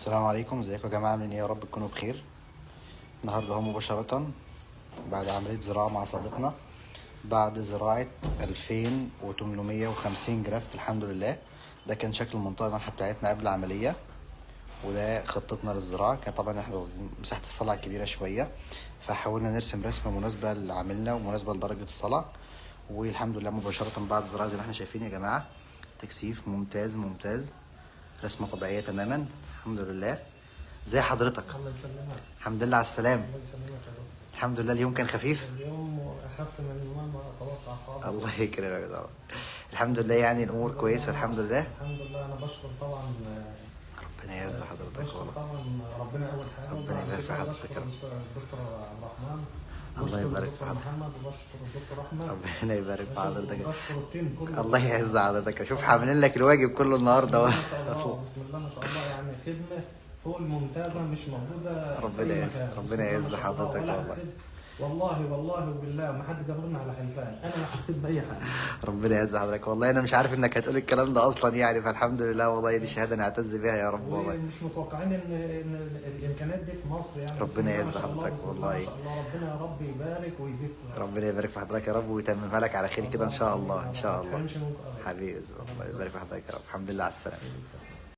السلام عليكم، ازيكم يا جماعه؟ عاملين ايه؟ يا رب تكونوا بخير. النهارده اهو مباشره بعد عمليه زراعه مع صديقنا، بعد زراعه 2850 جرافت الحمد لله. ده كان شكل المنطقه الملحه بتاعتنا قبل العمليه، وده خطتنا للزراعه. كان طبعا احنا واخدين مساحه الصلع كبيره شويه، فحاولنا نرسم رسمه مناسبه لعاملنا ومناسبه لدرجه الصلع. والحمد لله مباشره بعد الزراعه زي ما احنا شايفين يا جماعه، تكثيف ممتاز ممتاز، رسمه طبيعيه تماما الحمد لله. ازي حضرتك؟ الله يسلمك. الحمد لله على السلامة. الله يسلمك يا دكتور. الحمد لله اليوم كان خفيف. اليوم اخف من ما اتوقع خالص. الله يكرمك يا طبعا. الحمد لله يعني الامور كويسه الحمد لله. الحمد لله. انا بشكر طبعا. ربنا يعز حضرتك بشكر والله. طبعا ربنا اول حاجه. ربنا يبارك في حضرتك يا رب. بشكر الدكتور عبد الرحمن. الله يبارك في الدكتور حضرتك. محمد وبشكر الدكتور احمد. ربنا يبارك في حضرتك. وبشكر التيم كله. الله يعز حضرتك. شوف عاملين لك الواجب كله النهارده بسم الله ما شاء الله يعني خدمه فوق الممتازه مش موجوده. ربنا يعز حضرتك والله. والله وبالله ما حد جابرنا على حلفان، انا ما حسيت باي حاجه. ربنا يعز حضرتك والله. انا مش عارف انك هتقول الكلام ده اصلا يعني، فالحمد لله والله دي شهاده نعتز بيها يا رب والله. ومش متوقعين ان الامكانيات دي في مصر يعني. ربنا يعز حضرتك والله. ما شاء الله. ربنا يا رب يبارك ويزيدك. ربنا يبارك في حضرتك يا رب ويتممها لك على خير كده ان شاء الله ان شاء الله. ما تحرمش منكم أبداً. حبيبي الله يبارك في حضرتك يا رب. الحمد لله على السلامه.